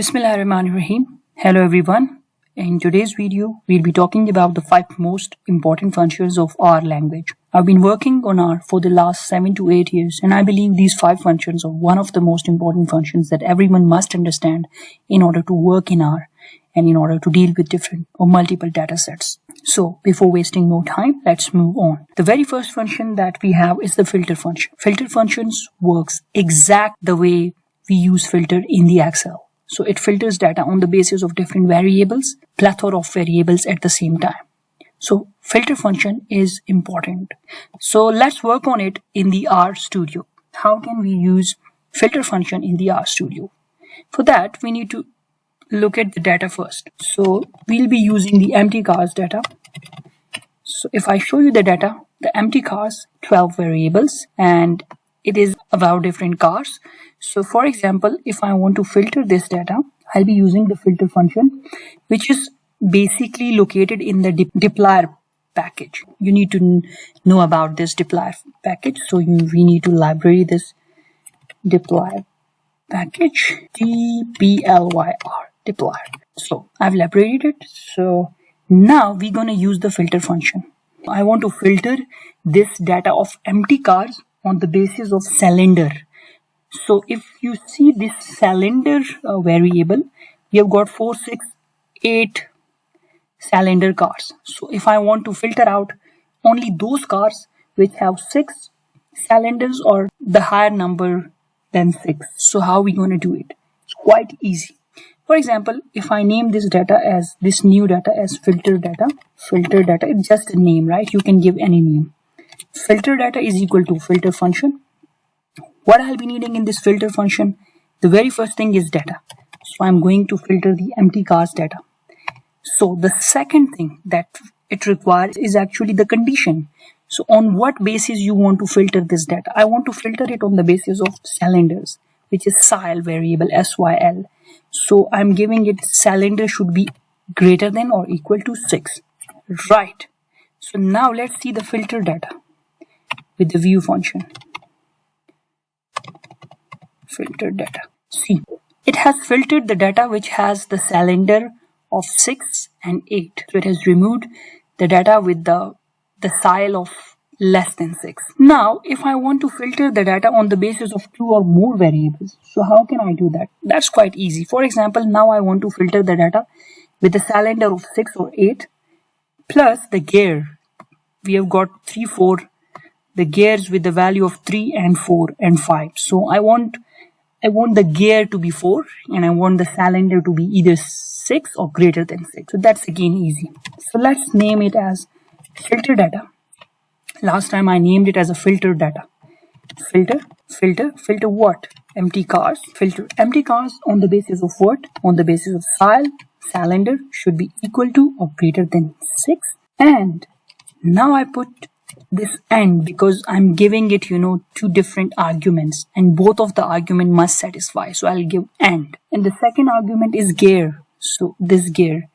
Bismillahirrahmanirrahim. Hello everyone. In today's video, we'll be talking about the 5 most important functions of our language. I've been working on R for the last 7 to 8 years, and I believe these 5 functions are one of the most important functions that everyone must understand in order to work in R and in order to deal with different or multiple data sets. So before wasting more time, let's move on. The very first function that we have is the filter function. Filter functions works exact the way we use filter in the Excel. So it filters data on the basis of different variables, plethora of variables at the same time. So filter function is important. So let's work on it in the R Studio. How can we use filter function in the R Studio? For that, we need to look at the data first. So we'll be using the empty cars data. So if I show you the data, the empty cars, 12 variables, and it is about different cars. So for example, if I want to filter this data, I'll be using the filter function, which is basically located in the dplyr package. You need to know about this dplyr package. So we need to library this dplyr package, dplyr, dplyr. So I've libraried it. So now we're going to use the filter function. I want to filter this data of empty cars on the basis of cylinder. So if you see this cylinder variable, we have got 4, 6, 8 cylinder cars. So if I want to filter out only those cars which have 6 cylinders or the higher number than 6. So how are we going to do it? It's quite easy. For example, if I name this data as this new data as filter data is just a name, right? You can give any name. Filter data is equal to filter function. What I'll be needing in this filter function, the very first thing is data. So I'm going to filter the empty cars data. So the second thing that it requires is actually the condition. So on what basis you want to filter this data? I want to filter it on the basis of cylinders, which is syl variable, syl. So I'm giving it cylinder should be greater than or equal to 6. Right. So now let's see the filter data with the view function. Filter data. See, it has filtered the data which has the cylinder of 6 and 8. So it has removed the data with the syl of less than 6. Now, if I want to filter the data on the basis of 2 or more variables, so how can I do that? That's quite easy. For example, now I want to filter the data with the cylinder of 6 or 8 plus the gear. We have got 3, 4, the gears with the value of 3 and 4 and 5. So I want the gear to be 4 and I want the cylinder to be either 6 or greater than 6. So that's again easy. So let's name it as filter data. Last time I named it as a filter data. Filter what? Empty cars. Filter empty cars on the basis of what? On the basis of cylinder should be equal to or greater than 6. And now I put this AND because I'm giving it, 2 different arguments and both of the argument must satisfy. So I'll give AND. And the second argument is gear. So this gear.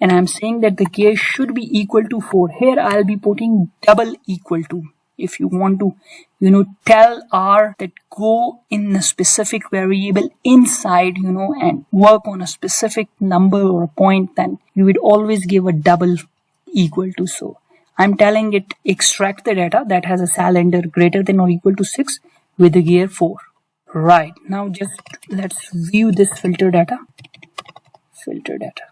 And I'm saying that the gear should be equal to 4. Here I'll be putting double equal to. If you want to, tell R that go in a specific variable inside, and work on a specific number or a point, then you would always give a double equal to. So I'm telling it extract the data that has a cylinder greater than or equal to 6 with the gear 4. Right. Now just let's view this filter data. Filter data.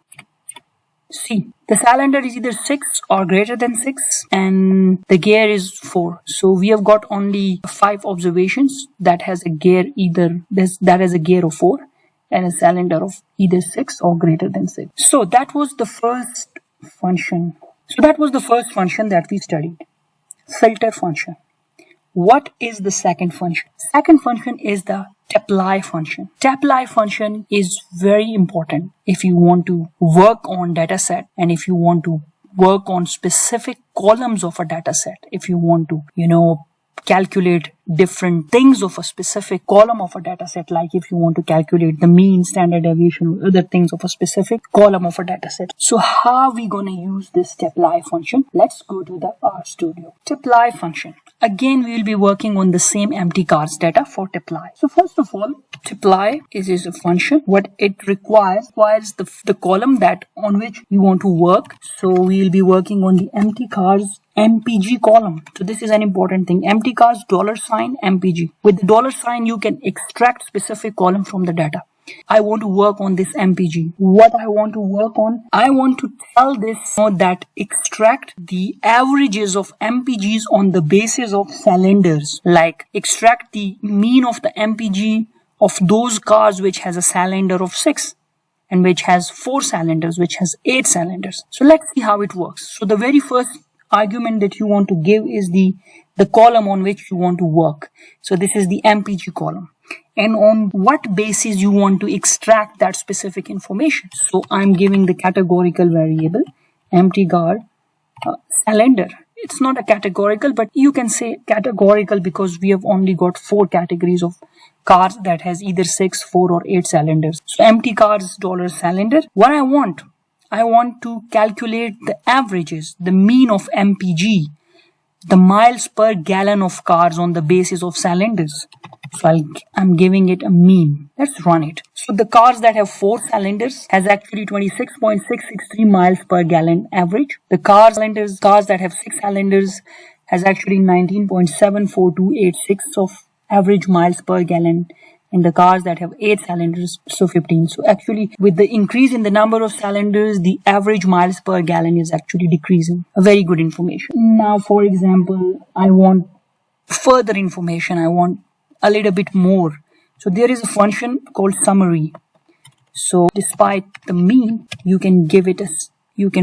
See, the cylinder is either 6 or greater than 6 and the gear is 4. So we have got only 5 observations that has a gear that has a gear of 4 and a cylinder of either 6 or greater than 6. So that was the first function. So that was the first function that we studied. Filter function. What is the second function? Second function is the dplyr function. Dplyr function is very important if you want to work on data set and if you want to work on specific columns of a data set. If you want to, calculate different things of a specific column of a data set, like if you want to calculate the mean, standard deviation, or other things of a specific column of a data set. So how are we going to use this tply function? Let's go to the RStudio. Tply function. Again, we will be working on the same empty cars data for tply. So first of all, tply is a function. What it requires the column that on which you want to work. So we will be working on the empty cars MPG column. So this is an important thing. Empty cars $sign MPG. With the $sign, you can extract specific column from the data. I want to work on this MPG. What I want to work on, I want to tell this node that extract the averages of MPGs on the basis of cylinders. Like extract the mean of the MPG of those cars which has a cylinder of 6 and which has 4 cylinders, which has 8 cylinders. So let's see how it works. So the very first argument that you want to give is the column on which you want to work. So this is the MPG column. And on what basis you want to extract that specific information. So I'm giving the categorical variable empty car cylinder. It's not a categorical, but you can say categorical because we have only got 4 categories of cars that has either 6, 4 or 8 cylinders. So empty cars $cylinder. What I want to calculate the averages, the mean of MPG, the miles per gallon of cars on the basis of cylinders. So I'm giving it a mean. Let's run it. So the cars that have 4 cylinders has actually 26.663 miles per gallon average. The cars that have 6 cylinders has actually 19.74286 of average miles per gallon. And the cars that have 8 cylinders, so 15. So actually, with the increase in the number of cylinders, the average miles per gallon is actually decreasing. A very good information. Now, for example, I want further information. I want a little bit more. So there is a function called summary. So despite the mean, you can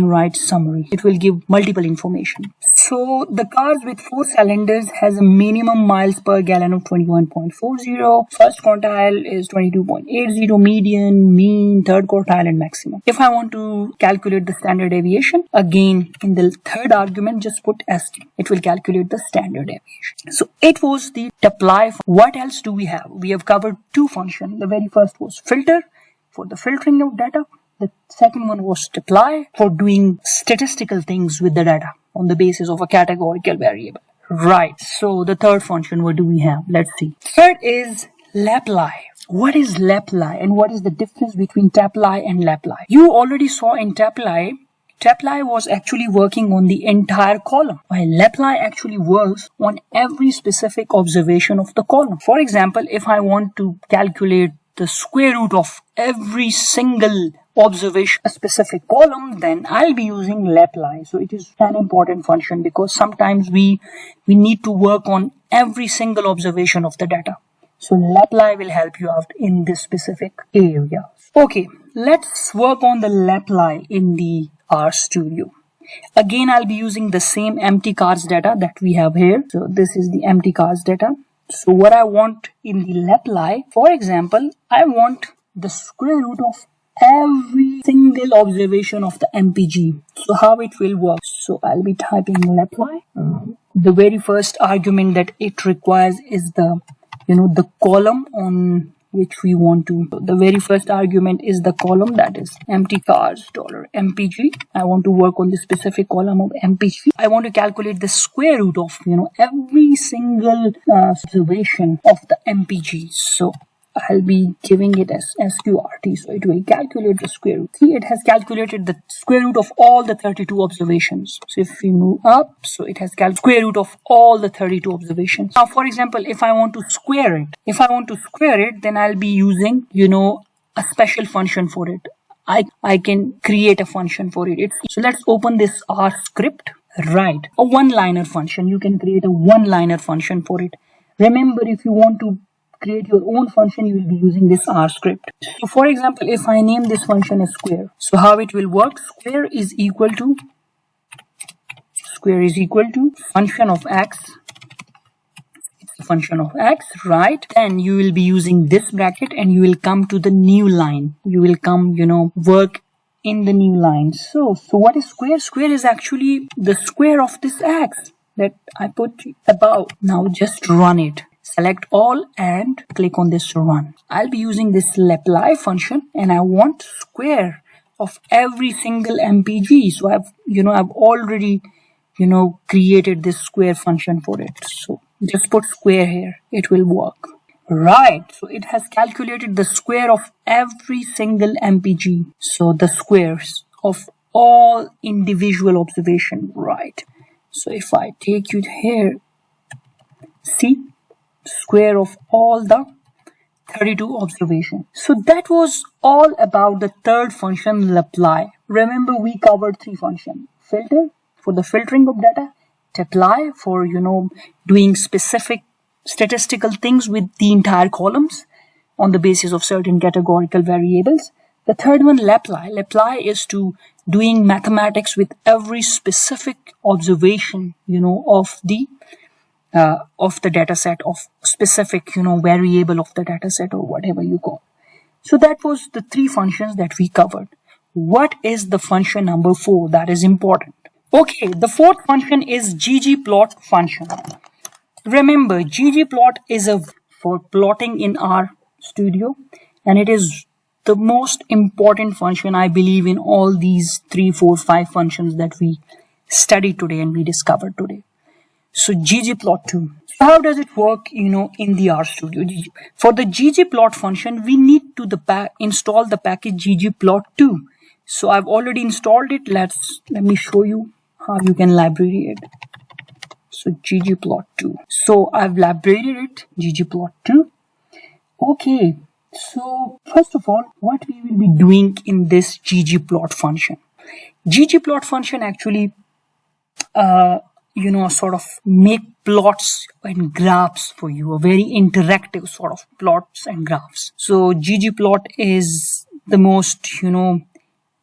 write summary. It will give multiple information. So the cars with 4 cylinders has a minimum miles per gallon of 21.40. First quartile is 22.80, median, mean, third quartile and maximum. If I want to calculate the standard deviation, again in the third argument just put st. It will calculate the standard deviation. So it was the tply. What else do we have? We have covered 2 functions. The very first was filter for the filtering of data. The second one was tply for doing statistical things with the data on the basis of a categorical variable. Right. So the third function, what do we have? Let's see. Third is lapply. What is lapply and what is the difference between tply and lapply? You already saw in tply was actually working on the entire column, while lapply actually works on every specific observation of the column. For example, if I want to calculate the square root of every single observation, a specific column, then I'll be using lapply. So it is an important function because sometimes we need to work on every single observation of the data. So lapply will help you out in this specific area. Okay, let's work on the lapply in the RStudio. Again, I'll be using the same empty cars data that we have here. So this is the empty cars data. So what I want in the lapply, for example, I want the square root of every single observation of the MPG. So how it will work? So I'll be typing lapply. The very first argument that it requires is the column on which we want to. So the very first argument is the column, that is empty cars $MPG. I want to work on the specific column of MPG. I want to calculate the square root of every single observation of the MPG. So I'll be giving it as sqrt, so it will calculate the square root. See, it has calculated the square root of all the 32 observations. So if we move up, so it has calculated square root of all the 32 observations. Now, for example, if I want to square it, then I'll be using, a special function for it. I can create a function for it. So let's open this R script. Right, a one-liner function. You can create a one-liner function for it. Remember, if you want to create your own function, you will be using this R script. So for example, if I name this function as square, so how it will work? Square is equal to function of x. It's a function of x, right? Then you will be using this bracket and you will come to the new line. You will come, work in the new line. So what is square? Square is actually the square of this x that I put above. Now just run it. select all and click on this run. I'll be using this apply function and I want square of every single MPG. So I've already, created this square function for it. So just put square here. It will work. Right. So it has calculated the square of every single MPG. So the squares of all individual observation. Right. So if I take you here, see, square of all the 32 observation. So that was all about the third function, apply. Remember, we covered three functions: filter for the filtering of data, apply for doing specific statistical things with the entire columns on the basis of certain categorical variables. The third one, apply. Apply is to doing mathematics with every specific observation of the data set, of specific variable of the data set, or whatever you call. So that was the three functions that we covered. What is the function number 4? That is important. Okay, the fourth function is ggplot function. Remember, ggplot is for plotting in our studio, and it is the most important function, I believe, in all these 3, 4, 5 functions that we studied today and we discovered today. So ggplot2. So how does it work, in the RStudio? For the ggplot function, we need to install the package ggplot2. So I've already installed it. Let me show you how you can library it. So ggplot2. So I've libraried it, ggplot2. Okay. So first of all, what we will be doing in this ggplot function. Ggplot function actually sort of make plots and graphs for you, a very interactive sort of plots and graphs. So ggplot is the most,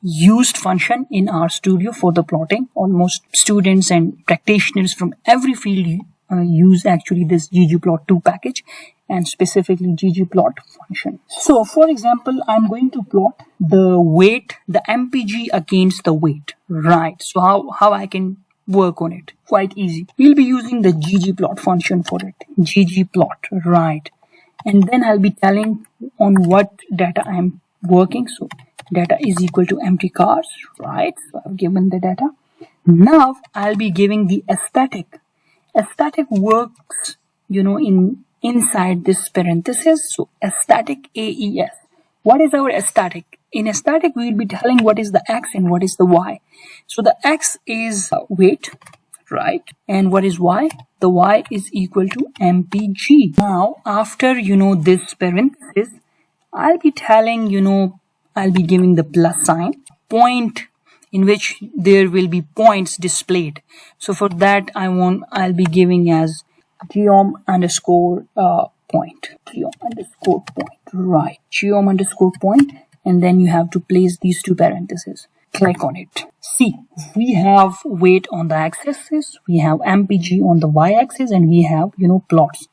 used function in RStudio for the plotting. Almost students and practitioners from every field use actually this ggplot2 package, and specifically ggplot function. So for example, I'm going to plot the weight, the MPG against the weight. Right. So how I can work on it? Quite easy. We'll be using the ggplot function for it. ggplot, right. And then I'll be telling on what data I'm working. So data is equal to empty cars, right? So I've given the data. Now I'll be giving the aesthetic. Aesthetic works, inside this parenthesis. So aesthetic AES. What is our aesthetic? In aesthetic, we will be telling what is the X and what is the Y. So the X is weight, right? And what is Y? The Y is equal to MPG. Now, after, this parenthesis, I'll be telling, I'll be giving the plus sign, point in which there will be points displayed. So for that, I'll be giving as geom underscore point, right? Geom underscore point. And then you have to place these two parentheses. Click on it. See, we have weight on the x-axis, we have MPG on the y-axis, and we have, plots.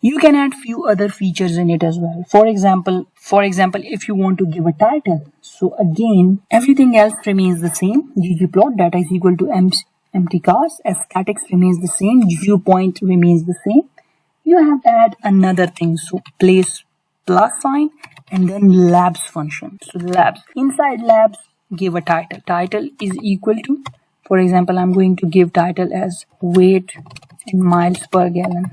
You can add few other features in it as well. For example, if you want to give a title. So again, everything else remains the same. ggplot, data is equal to empty cars. Aesthetics remains the same. Viewpoint remains the same. You have to add another thing. So place plus sign and then labs function. So labs, inside labs, give a title. Title is equal to, for example, I'm going to give title as weight in miles per gallon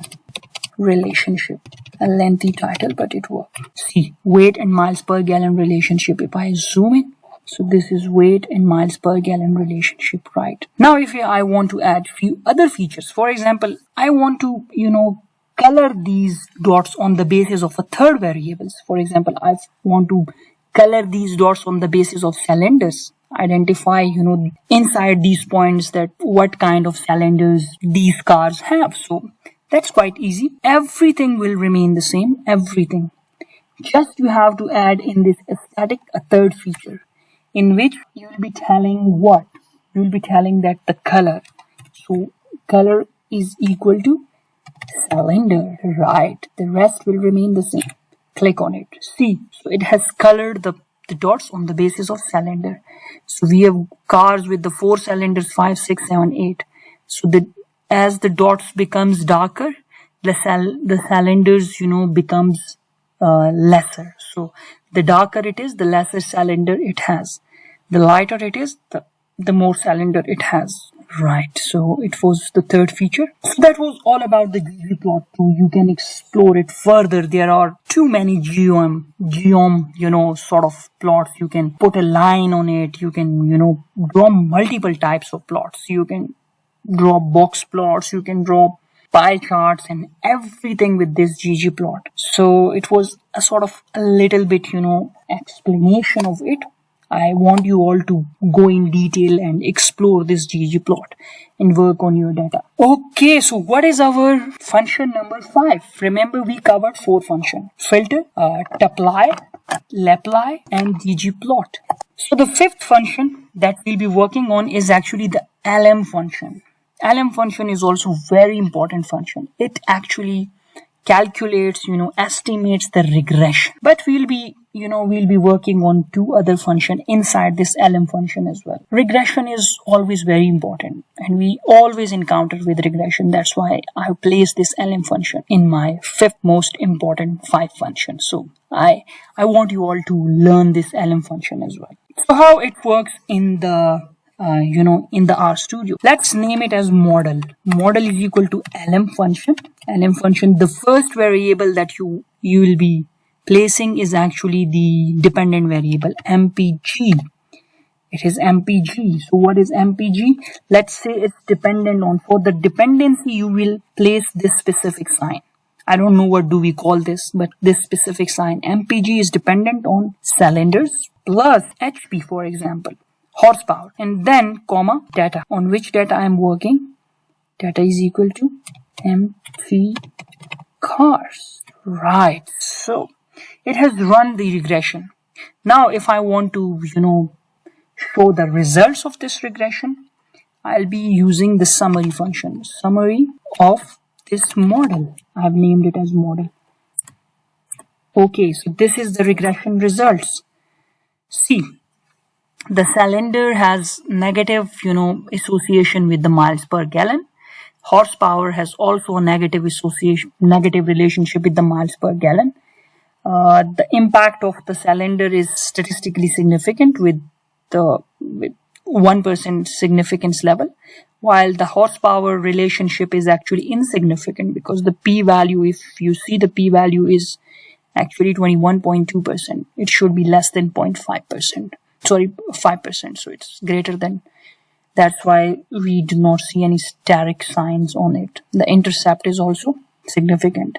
relationship. A lengthy title, but it works. See, weight and miles per gallon relationship. If I zoom in, so this is weight and miles per gallon relationship, right? Now, if I want to add few other features, for example, I want to, color these dots on the basis of a third variables. For example, I want to color these dots on the basis of cylinders. Identify, inside these points that what kind of cylinders these cars have. So that's quite easy. Everything will remain the same. Everything. Just you have to add in this aesthetic a third feature in which you will be telling what? You will be telling that the color. So color is equal to cylinder, right? The rest will remain the same. Click on it. See, so it has colored the dots on the basis of cylinder. So we have cars with the 4 cylinders, 5, 6, 7, 8. So as the dots becomes darker, the cylinders, becomes lesser. So the darker it is, the lesser cylinder it has. The lighter it is, the more cylinder it has. Right, so it was the third feature. So that was all about the ggplot 2. You can explore it further. There are too many geom, sort of plots. You can put a line on it. You can, draw multiple types of plots. You can draw box plots. You can draw pie charts and everything with this ggplot. So it was a sort of a little bit, explanation of it. I want you all to go in detail and explore this ggplot and work on your data. Okay, so what is our function number 5? Remember, we covered 4 functions: filter, tuple, lapply, and ggplot. So the 5th function that we'll be working on is actually the lm function. Lm function is also very important function. It actually calculates, estimates the regression. But we'll be working on 2 other functions inside this lm function as well. Regression is always very important, and we always encounter with regression. That's why I have placed this lm function in my 5th most important 5 functions. So I want you all to learn this lm function as well. So how it works in the in the RStudio. Let's name it as model. Model is equal to lm function. Lm function, the first variable that you will be placing is actually the dependent variable mpg. It is mpg. So what is mpg? Let's say it's dependent on, for the dependency you will place this specific sign. I don't know what do we call this, but this specific sign mpg is dependent on cylinders plus HP, for example, horsepower, and then comma data. On which data I am working? Data is equal to MP cars. Right, so it has run the regression. Now if I want to show the results of this regression, I'll be using the summary function. Summary of this model. I've named it as model. Okay, so this is the regression results. See, the cylinder has negative, association with the miles per gallon. Horsepower has also a negative relationship with the miles per gallon. The impact of the cylinder is statistically significant with 1% significance level, while the horsepower relationship is actually insignificant because the p-value, if you see, the p-value is actually 21.2%. It should be less than 0.5%. Sorry, 5%. So it's greater than. That's why we do not see any steric signs on it. The intercept is also significant.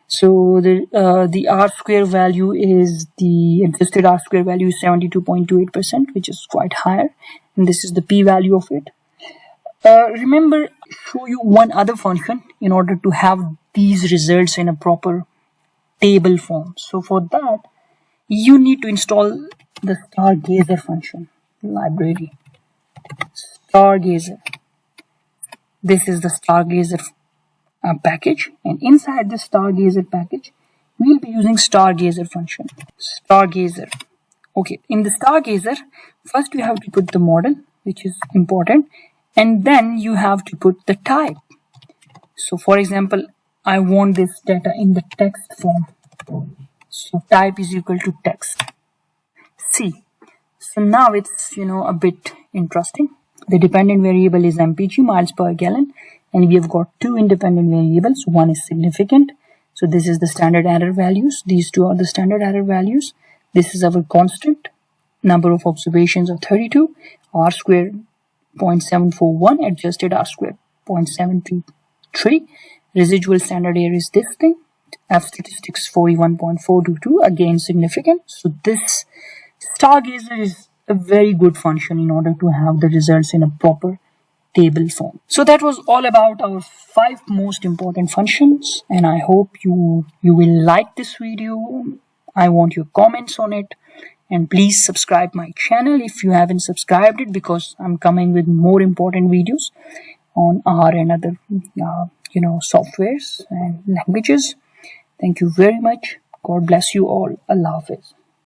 So the R square value is, the adjusted R square value is 72.28%, which is quite higher. And this is the p-value of it. Remember, show you one other function in order to have these results in a proper table form. So for that, you need to install the stargazer function library. Stargazer. This is the stargazer package, and inside the stargazer package we will be using stargazer function. Stargazer. Okay, in the stargazer, first you have to put the model, which is important, and then you have to put the type. So for example, I want this data in the text form, so type is equal to text. See, so now it's a bit interesting. The dependent variable is mpg, miles per gallon, and we have got 2 independent variables. One is significant, so this is the standard error values. These 2 are the standard error values. This is our constant. Number of observations are 32. R square 0.741, adjusted R square 0.723. Residual standard error is this thing. F statistics 41.422, again significant. So this stargazer is a very good function in order to have the results in a proper table form. So that was all about our 5 most important functions, and I hope you will like this video. I want your comments on it, and please subscribe my channel if you haven't subscribed it, because I'm coming with more important videos on R and other softwares and languages. Thank you very much. God bless you all. Allah Hafiz.